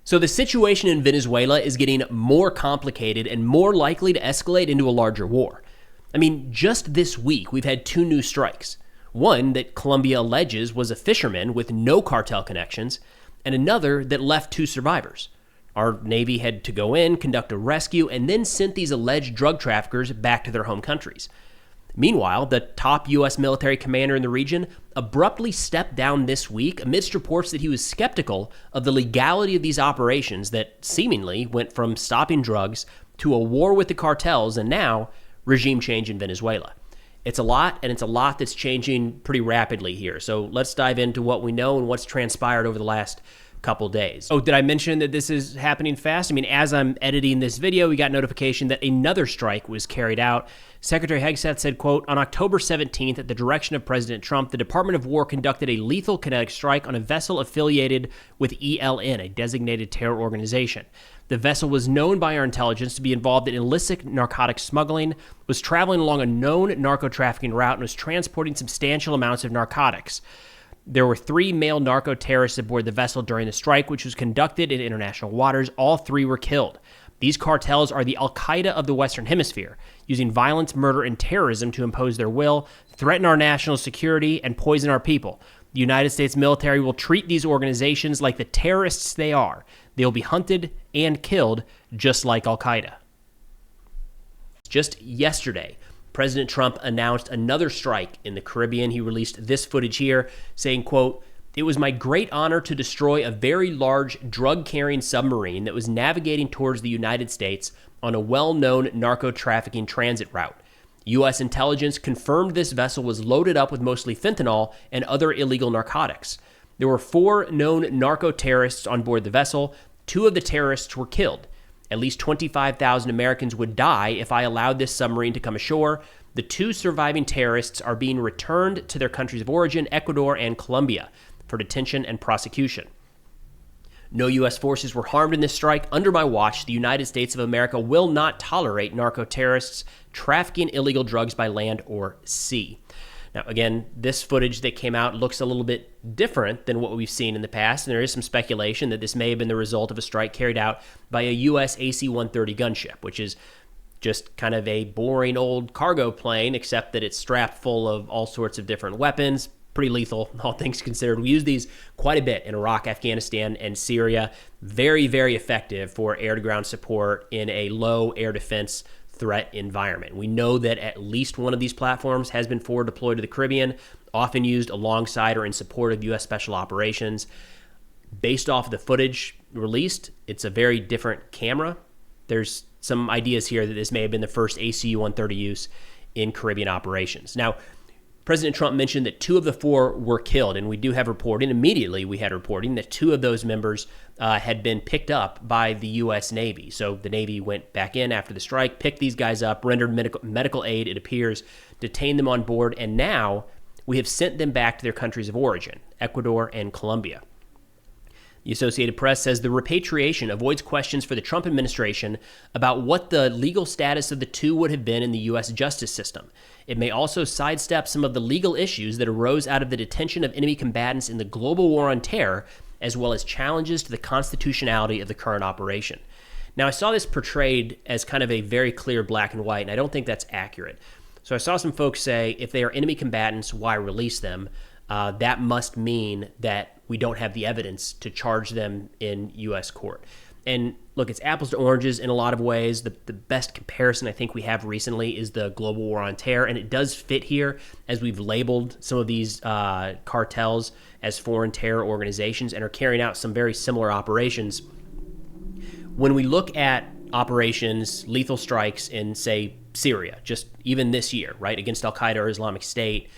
So the situation in Venezuela is getting more complicated and more likely to escalate into a larger war. I mean, just this week, we've had 2 new strikes. One that Colombia alleges was a fisherman with no cartel connections, and another that left 2 survivors. Our Navy had to go in, conduct a rescue, and then sent these alleged drug traffickers back to their home countries. Meanwhile, the top U.S. military commander in the region abruptly stepped down this week amidst reports that he was skeptical of the legality of these operations that seemingly went from stopping drugs to a war with the cartels and now regime change in Venezuela. It's a lot, and it's a lot that's changing pretty rapidly here. So let's dive into what we know and what's transpired over the last couple days. Oh, did I mention that this is happening fast? I mean, as I'm editing this video, we got notification that another strike was carried out. Secretary Hegseth said, quote, on October 17th, at the direction of President Trump, the Department of War conducted a lethal kinetic strike on a vessel affiliated with ELN, a designated terror organization. The vessel was known by our intelligence to be involved in illicit narcotic smuggling, was traveling along a known narco-trafficking route, and was transporting substantial amounts of narcotics. There were 3 male narco-terrorists aboard the vessel during the strike, which was conducted in international waters. All 3 were killed. These cartels are the Al-Qaeda of the Western Hemisphere, using violence, murder, and terrorism to impose their will, threaten our national security, and poison our people. The United States military will treat these organizations like the terrorists they are. They'll be hunted and killed just like Al-Qaeda. Just yesterday, President Trump announced another strike in the Caribbean. He released this footage here saying, quote, it was my great honor to destroy a very large drug-carrying submarine that was navigating towards the United States on a well-known narco-trafficking transit route. U.S. intelligence confirmed this vessel was loaded up with mostly fentanyl and other illegal narcotics. There were 4 known narco-terrorists on board the vessel. 2 of the terrorists were killed. At least 25,000 Americans would die if I allowed this submarine to come ashore. The 2 surviving terrorists are being returned to their countries of origin, Ecuador and Colombia, for detention and prosecution. No U.S. forces were harmed in this strike. Under my watch, the United States of America will not tolerate narco-terrorists trafficking illegal drugs by land or sea. Now, again, this footage that came out looks a little bit different than what we've seen in the past, and there is some speculation that this may have been the result of a strike carried out by a U.S. AC-130 gunship, which is just kind of a boring old cargo plane, except that it's strapped full of all sorts of different weapons. Pretty lethal, all things considered. We use these quite a bit in Iraq, Afghanistan, and Syria. Very, very effective for air-to-ground support in a low air defense threat environment. We know that at least one of these platforms has been forward deployed to the Caribbean, often used alongside or in support of U.S. special operations. Based off of the footage released, it's a very different camera. There's some ideas here that this may have been the first ACU-130 use in Caribbean operations. Now, President Trump mentioned that 2 of the 4 were killed, and we do have reporting. Immediately, we had reporting that 2 of those members had been picked up by the U.S. Navy. So the Navy went back in after the strike, picked these guys up, rendered medical aid, it appears, detained them on board, and now we have sent them back to their countries of origin, Ecuador and Colombia. The Associated Press says the repatriation avoids questions for the Trump administration about what the legal status of the 2 would have been in the U.S. justice system. It may also sidestep some of the legal issues that arose out of the detention of enemy combatants in the global war on terror, as well as challenges to the constitutionality of the current operation. Now, I saw this portrayed as kind of a very clear black and white, and I don't think that's accurate. So I saw some folks say, if they are enemy combatants, why release them? That must mean that we don't have the evidence to charge them in U.S. court. And look, it's apples to oranges in a lot of ways. The best comparison I think we have recently is the global war on terror, and it does fit here as we've labeled some of these cartels as foreign terror organizations and are carrying out some very similar operations. When we look at operations, lethal strikes in, say, Syria, just even this year, right, against Al-Qaeda or Islamic State,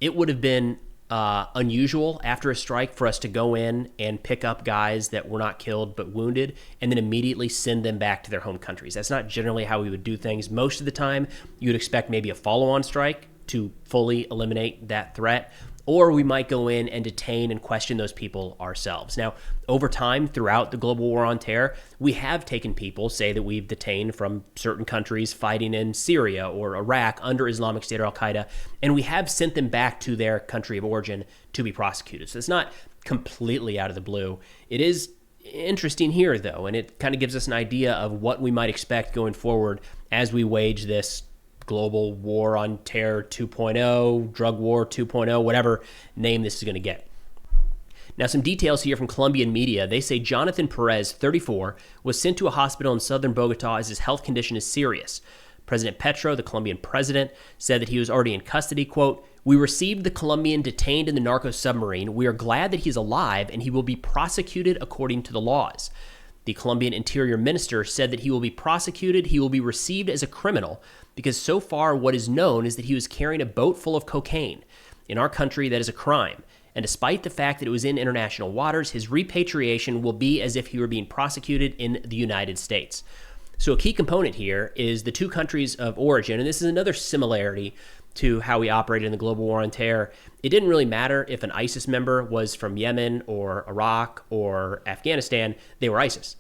it would have been unusual after a strike for us to go in and pick up guys that were not killed but wounded and then immediately send them back to their home countries. That's not generally how we would do things. Most of the time, you'd expect maybe a follow-on strike to fully eliminate that threat, or we might go in and detain and question those people ourselves. Now, over time, throughout the global war on terror, we have taken people, say that we've detained from certain countries fighting in Syria or Iraq under Islamic State or Al-Qaeda, and we have sent them back to their country of origin to be prosecuted. So it's not completely out of the blue. It is interesting here, though, and it kind of gives us an idea of what we might expect going forward as we wage this global war on terror 2.0, drug war 2.0, whatever name this is going to get. Now, some details here from Colombian media. They say Jonathan Perez, 34, was sent to a hospital in southern Bogota as his health condition is serious. President Petro, the Colombian president, said that he was already in custody. Quote, "We received the Colombian detained in the narco submarine. We are glad that he's alive and he will be prosecuted according to the laws." The Colombian Interior Minister said that he will be prosecuted, he will be received as a criminal, because so far what is known is that he was carrying a boat full of cocaine. In our country, that is a crime. And despite the fact that it was in international waters, his repatriation will be as if he were being prosecuted in the United States. So a key component here is the two countries of origin, and this is another similarity to how we operated in the global war on terror. It didn't really matter if an ISIS member was from Yemen or Iraq or Afghanistan, they were ISIS.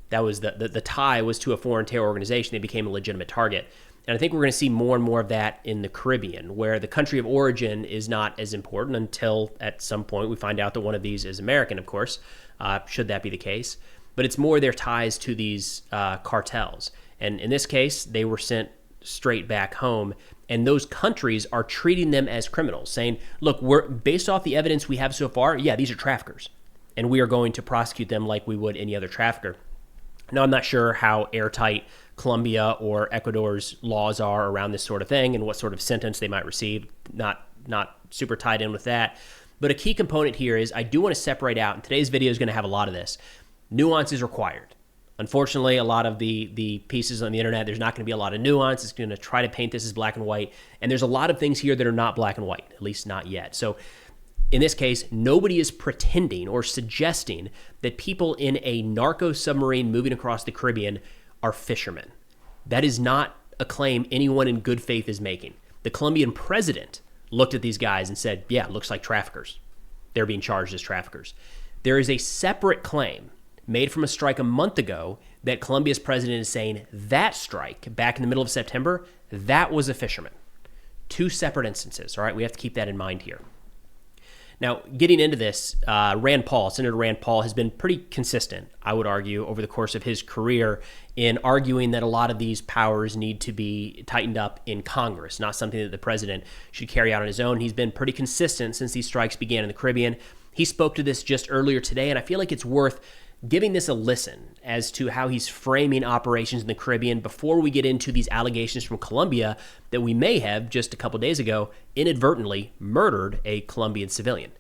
That was the tie was to a foreign terror organization. They became a legitimate target. And I think we're going to see more and more of that in the Caribbean, where the country of origin is not as important until at some point we find out that one of these is American, of course, should that be the case. But it's more their ties to these cartels. And in this case, they were sent straight back home. And those countries are treating them as criminals, saying, look, we're based off the evidence we have so far, yeah, these are traffickers. And we are going to prosecute them like we would any other trafficker. Now, I'm not sure how airtight Colombia or Ecuador's laws are around this sort of thing and what sort of sentence they might receive. Not super tied in with that. But a key component here is I do want to separate out, and today's video is going to have a lot of this. Nuance is required. Unfortunately, a lot of the pieces on the internet, there's not going to be a lot of nuance. It's going to try to paint this as black and white. And there's a lot of things here that are not black and white, at least not yet. So in this case, nobody is pretending or suggesting that people in a narco submarine moving across the Caribbean are fishermen. That is not a claim anyone in good faith is making. The Colombian president looked at these guys and said, yeah, it looks like traffickers. They're being charged as traffickers. There is a separate claim made from a strike a month ago that Colombia's president is saying that strike back in the middle of September, that was a fisherman. Two separate instances, all right? We have to keep that in mind here. Now, getting into this, Senator Rand Paul has been pretty consistent, I would argue, over the course of his career in arguing that a lot of these powers need to be tightened up in Congress, not something that the president should carry out on his own. He's been pretty consistent since these strikes began in the Caribbean. He spoke to this just earlier today, and I feel like it's worth giving this a listen as to how he's framing operations in the Caribbean before we get into these allegations from Colombia that we may have, just a couple days ago, inadvertently murdered a Colombian civilian.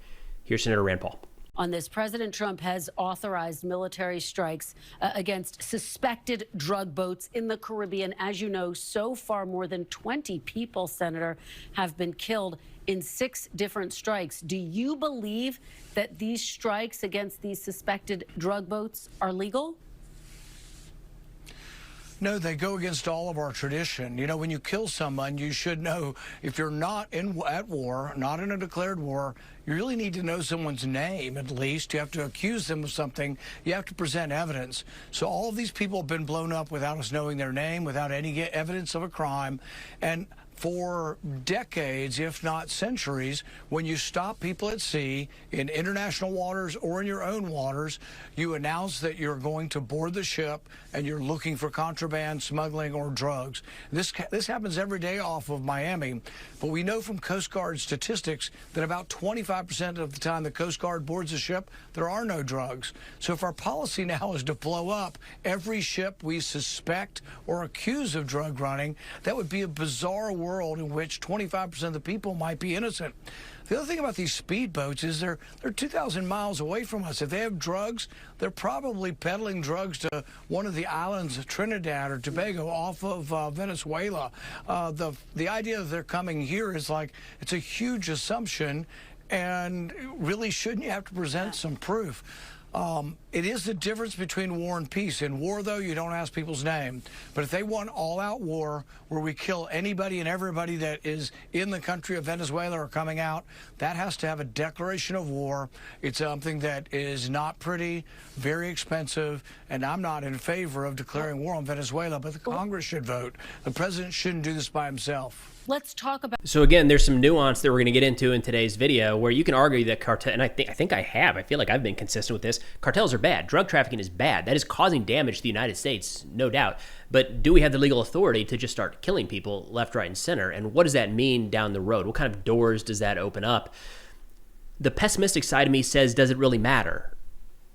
Here's Senator Rand Paul. On this, President Trump has authorized military strikes against suspected drug boats in the Caribbean. As you know, so far, more than 20 people, Senator, have been killed in 6 different strikes. Do you believe that these strikes against these suspected drug boats are legal? No, they go against all of our tradition. You know, when you kill someone, you should know if you're not at war, not in a declared war, you really need to know someone's name at least. You have to accuse them of something. You have to present evidence. So all of these people have been blown up without us knowing their name, without any evidence of a crime. And for decades, if not centuries, when you stop people at sea in international waters or in your own waters, you announce that you're going to board the ship and you're looking for contraband, smuggling, or drugs. This happens every day off of Miami, but we know from Coast Guard statistics that about 25% of the time the Coast Guard boards a ship, there are no drugs. So if our policy now is to blow up every ship we suspect or accuse of drug running, that would be a bizarre world in which 25% of the people might be innocent. The other thing about these speedboats is they're 2,000 miles away from us. If they have drugs, they're probably peddling drugs to one of the islands of Trinidad or Tobago off of Venezuela. The idea that they're coming here is like, it's a huge assumption, and really shouldn't you have to present some proof? It is the difference between war and peace. In war, though, you don't ask people's name. But if they want all-out war where we kill anybody and everybody that is in the country of Venezuela or coming out, that has to have a declaration of war. It's something that is not pretty, very expensive, and I'm not in favor of declaring war on Venezuela, but the Congress should vote. The president shouldn't do this by himself. Let's talk about. So again, there's some nuance that we're going to get into in today's video where you can argue that cartel, and I think I feel like I've been consistent with this. Cartels are bad. Drug trafficking is bad. That is causing damage to the United States, no doubt. But do we have the legal authority to just start killing people left, right, and center? And what does that mean down the road? What kind of doors does that open up? The pessimistic side of me says, does it really matter?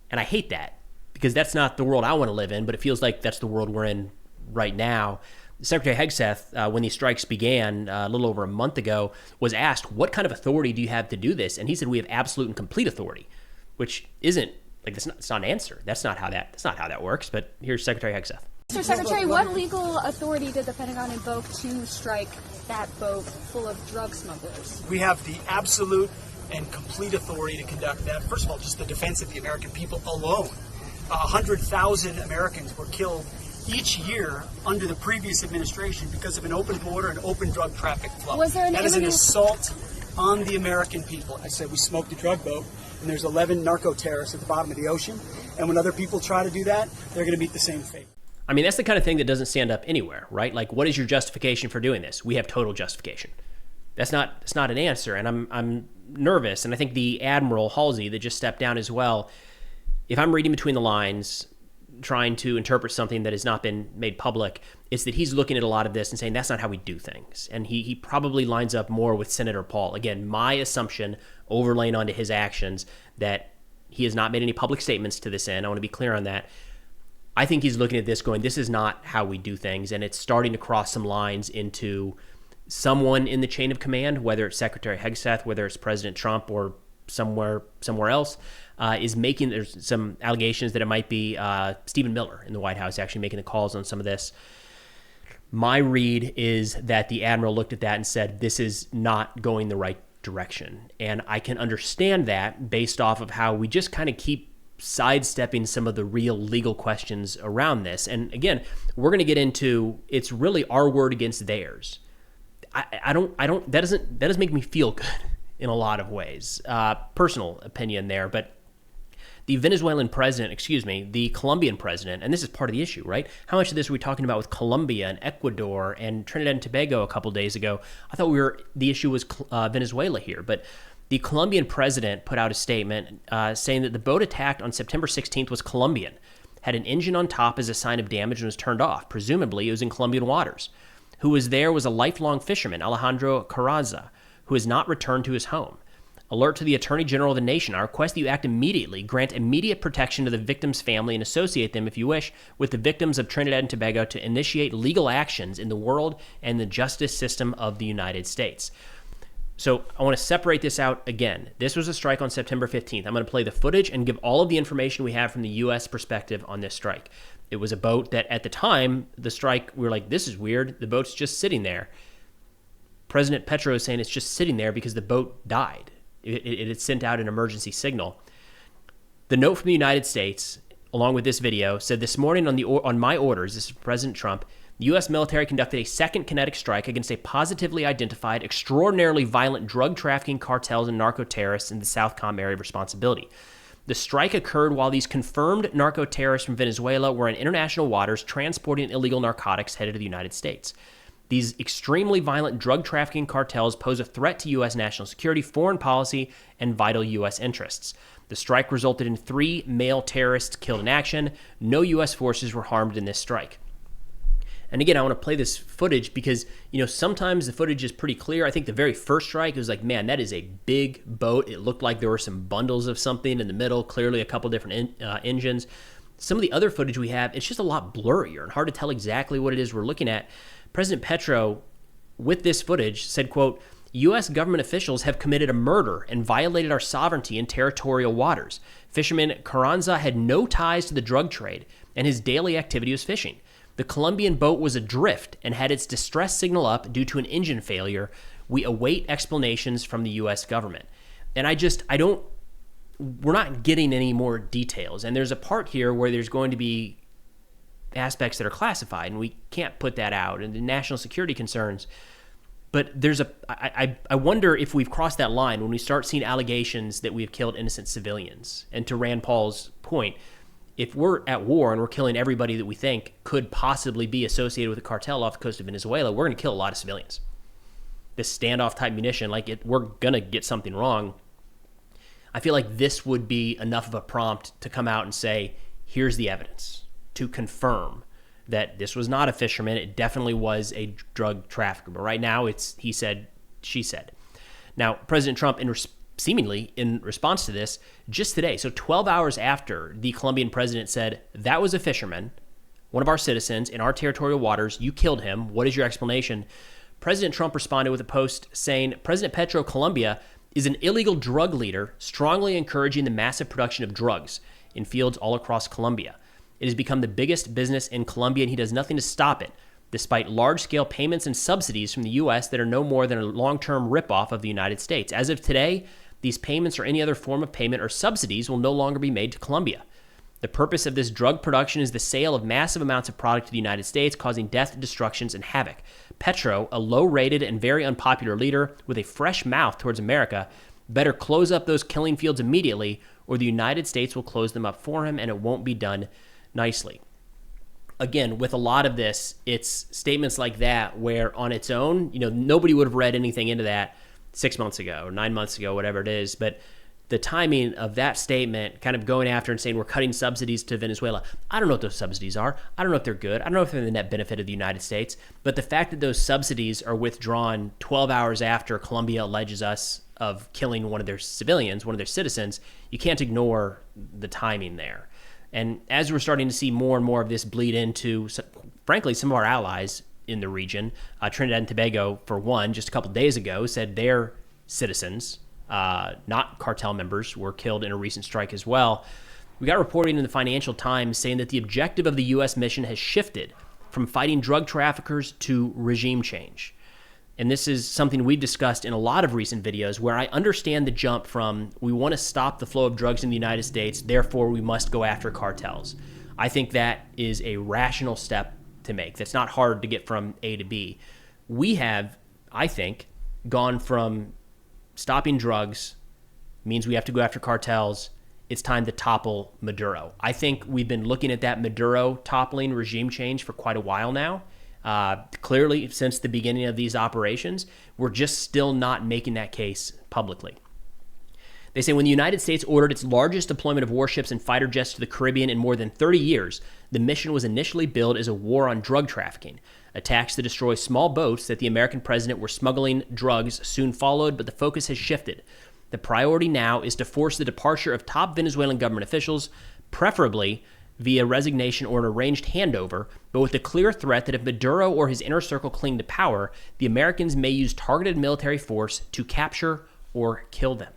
And I hate that because that's not the world I want to live in, but it feels like that's the world we're in right now. Secretary Hegseth, when these strikes began a little over a month ago, was asked, what kind of authority do you have to do this? And he said, we have absolute and complete authority, which isn't, like, it's not an answer. That's not how that works. But here's Secretary Hegseth. Mr. Secretary, what legal authority did the Pentagon invoke to strike that boat full of drug smugglers? We have the absolute and complete authority to conduct that. First of all, just the defense of the American people alone. 100,000 Americans were killed each year under the previous administration because of an open border and open drug traffic flow. Was there that is an assault on the American people. I said we smoked a drug boat, and there's 11 narco terrorists at the bottom of the ocean, and when other people try to do that, they're going to meet the same fate. I mean, that's the kind of thing that doesn't stand up anywhere, right? Like, what is your justification for doing this? We have total justification. That's not an answer, and I'm nervous, and I think the Admiral Halsey that just stepped down as well, if I'm reading between the lines, trying to interpret something that has not been made public, it's that he's looking at a lot of this and saying that's not how we do things. And he probably lines up more with Senator Paul. Again, my assumption overlaying onto his actions that he has not made any public statements to this end. I want to be clear on that. I think he's looking at this going, this is not how we do things. And it's starting to cross some lines into someone in the chain of command, whether it's Secretary Hegseth, whether it's President Trump or somewhere else, is making, there's some allegations that it might be Stephen Miller in the White House actually making the calls on some of this. My read is that the Admiral looked at that and said, this is not going the right direction. And I can understand that based off of how we just kind of keep sidestepping some of the real legal questions around this. And again, we're going to get into, it's really our word against theirs. That doesn't make me feel good in a lot of ways. Personal opinion there, but the Venezuelan president, the Colombian president, and this is part of the issue, right? How much of this are we talking about with Colombia and Ecuador and Trinidad and Tobago a couple days ago? I thought the issue was Venezuela here, but the Colombian president put out a statement saying that the boat attacked on September 16th was Colombian, had an engine on top as a sign of damage and was turned off. Presumably, it was in Colombian waters. Who was there was a lifelong fisherman, Alejandro Carranza, who has not returned to his home. Alert to the Attorney General of the nation. I request that you act immediately, grant immediate protection to the victim's family, and associate them, if you wish, with the victims of Trinidad and Tobago to initiate legal actions in the world and the justice system of the United States. So I want to separate this out again. This was a strike on September 15th. I'm going to play the footage and give all of the information we have from the U.S. perspective on this strike. It was a boat that at the time, the strike, we were like, this is weird. The boat's just sitting there. President Petro is saying it's just sitting there because the boat died. It had sent out an emergency signal. The note from the United States, along with this video, said this morning on my orders, this is President Trump, the U.S. military conducted a second kinetic strike against a positively identified, extraordinarily violent drug trafficking cartels and narco-terrorists in the SOUTHCOM area of responsibility. The strike occurred while these confirmed narco-terrorists from Venezuela were in international waters transporting illegal narcotics headed to the United States. These extremely violent drug trafficking cartels pose a threat to U.S. national security, foreign policy, and vital U.S. interests. The strike resulted in 3 male terrorists killed in action. No U.S. forces were harmed in this strike. And again, I want to play this footage because, sometimes the footage is pretty clear. I think the very first strike, it was like, man, that is a big boat. It looked like there were some bundles of something in the middle, clearly a couple different engines. Some of the other footage we have, it's just a lot blurrier and hard to tell exactly what it is we're looking at. President Petro, with this footage, said, quote, U.S. government officials have committed a murder and violated our sovereignty in territorial waters. Fisherman Carranza had no ties to the drug trade, and his daily activity was fishing. The Colombian boat was adrift and had its distress signal up due to an engine failure. We await explanations from the U.S. government. And we're not getting any more details. And there's a part here where there's going to be aspects that are classified, and we can't put that out, and the national security concerns. But I wonder if we've crossed that line when we start seeing allegations that we've killed innocent civilians. And to Rand Paul's point, if we're at war and we're killing everybody that we think could possibly be associated with a cartel off the coast of Venezuela, we're going to kill a lot of civilians. this standoff type munition, we're going to get something wrong. I feel like this would be enough of a prompt to come out and say, here's the evidence to confirm that this was not a fisherman. It definitely was a drug trafficker. But right now it's he said, she said. Now, President Trump, seemingly in response to this, just today, so 12 hours after the Colombian president said, that was a fisherman, one of our citizens in our territorial waters, you killed him, what is your explanation? President Trump responded with a post saying, President Petro of Colombia is an illegal drug leader strongly encouraging the massive production of drugs in fields all across Colombia. It has become the biggest business in Colombia, and he does nothing to stop it, despite large-scale payments and subsidies from the U.S. that are no more than a long-term ripoff of the United States. As of today, these payments or any other form of payment or subsidies will no longer be made to Colombia. The purpose of this drug production is the sale of massive amounts of product to the United States, causing death, destructions, and havoc. Petro, a low-rated and very unpopular leader with a fresh mouth towards America, better close up those killing fields immediately, or the United States will close them up for him, and it won't be done nicely. Again, with a lot of this, it's statements like that where on its own, nobody would have read anything into that 6 months ago or 9 months ago, whatever it is. But the timing of that statement kind of going after and saying we're cutting subsidies to Venezuela, I don't know what those subsidies are. I don't know if they're good. I don't know if they're the net benefit of the United States. But the fact that those subsidies are withdrawn 12 hours after Colombia alleges us of killing one of their civilians, one of their citizens, you can't ignore the timing there. And as we're starting to see more and more of this bleed into, frankly, some of our allies in the region, Trinidad and Tobago, for one, just a couple days ago, said their citizens, not cartel members, were killed in a recent strike as well. We got reporting in the Financial Times saying that the objective of the U.S. mission has shifted from fighting drug traffickers to regime change. And this is something we've discussed in a lot of recent videos where I understand the jump from we want to stop the flow of drugs in the United States, therefore we must go after cartels. I think that is a rational step to make. That's not hard to get from A to B. We have, I think, gone from stopping drugs means we have to go after cartels. It's time to topple Maduro. I think we've been looking at that Maduro toppling regime change for quite a while now. Clearly, since the beginning of these operations, we're just still not making that case publicly. They say when the United States ordered its largest deployment of warships and fighter jets to the Caribbean in more than 30 years, the mission was initially billed as a war on drug trafficking. Attacks to destroy small boats that the American president were smuggling drugs soon followed, but the focus has shifted. The priority now is to force the departure of top Venezuelan government officials, preferably via resignation or an arranged handover, but with the clear threat that if Maduro or his inner circle cling to power, the Americans may use targeted military force to capture or kill them.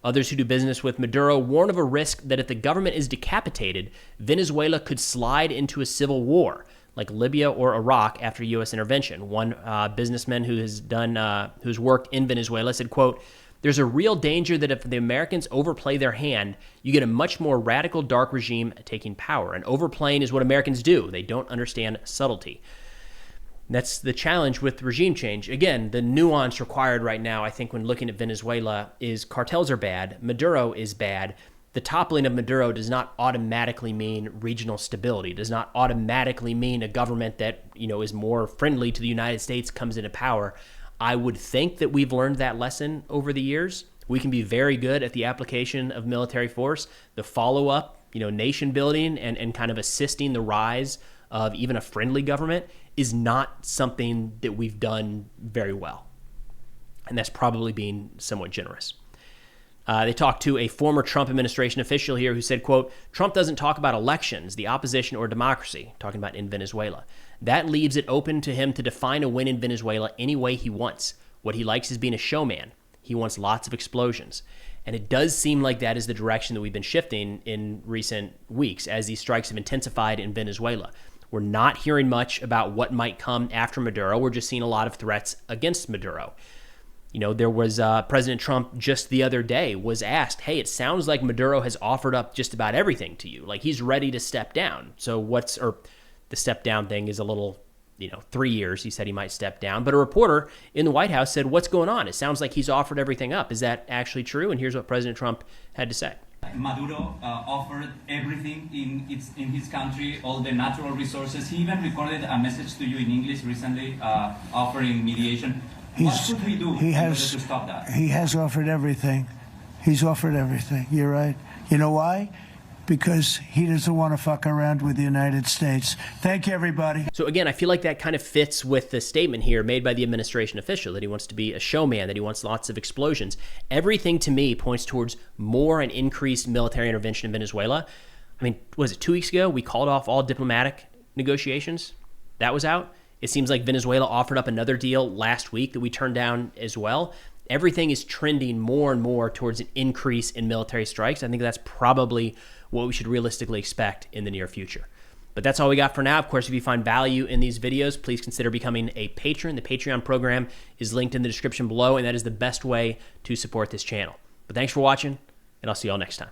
Others who do business with Maduro warn of a risk that if the government is decapitated, Venezuela could slide into a civil war, like Libya or Iraq after U.S. intervention. One businessman who's worked in Venezuela said, quote, "There's a real danger that if the Americans overplay their hand, you get a much more radical dark regime taking power. And overplaying is what Americans do. They don't understand subtlety." That's the challenge with regime change. Again, the nuance required right now, I think, when looking at Venezuela is cartels are bad, Maduro is bad. The toppling of Maduro does not automatically mean regional stability, does not automatically mean a government that, is more friendly to the United States comes into power. I would think that we've learned that lesson over the years. We can be very good at the application of military force, the follow-up, nation building and kind of assisting the rise of even a friendly government is not something that we've done very well. And that's probably being somewhat generous. They talked to a former Trump administration official here who said, quote, "Trump doesn't talk about elections, the opposition, or democracy," talking about in Venezuela. "That leaves it open to him to define a win in Venezuela any way he wants. What he likes is being a showman. He wants lots of explosions." And it does seem like that is the direction that we've been shifting in recent weeks as these strikes have intensified in Venezuela. We're not hearing much about what might come after Maduro. We're just seeing a lot of threats against Maduro. There was President Trump just the other day was asked, hey, it sounds like Maduro has offered up just about everything to you. Like he's ready to step down. So the step down thing is a little, 3 years. He said he might step down. But a reporter in the White House said, what's going on? It sounds like he's offered everything up. Is that actually true? And here's what President Trump had to say. Maduro offered everything in his country, all the natural resources. He even recorded a message to you in English recently, offering mediation. What should we do in order to stop that? He has offered everything. He's offered everything. You're right. You know why? Because he doesn't want to fuck around with the United States. Thank you, everybody. So again, I feel like that kind of fits with the statement here made by the administration official that he wants to be a showman, that he wants lots of explosions. Everything to me points towards more and increased military intervention in Venezuela. I mean, was it 2 weeks ago we called off all diplomatic negotiations? That was out. It seems like Venezuela offered up another deal last week that we turned down as well. Everything is trending more and more towards an increase in military strikes. I think that's probably what we should realistically expect in the near future. But that's all we got for now. Of course, if you find value in these videos, please consider becoming a patron. The Patreon program is linked in the description below, and that is the best way to support this channel. But thanks for watching, and I'll see you all next time.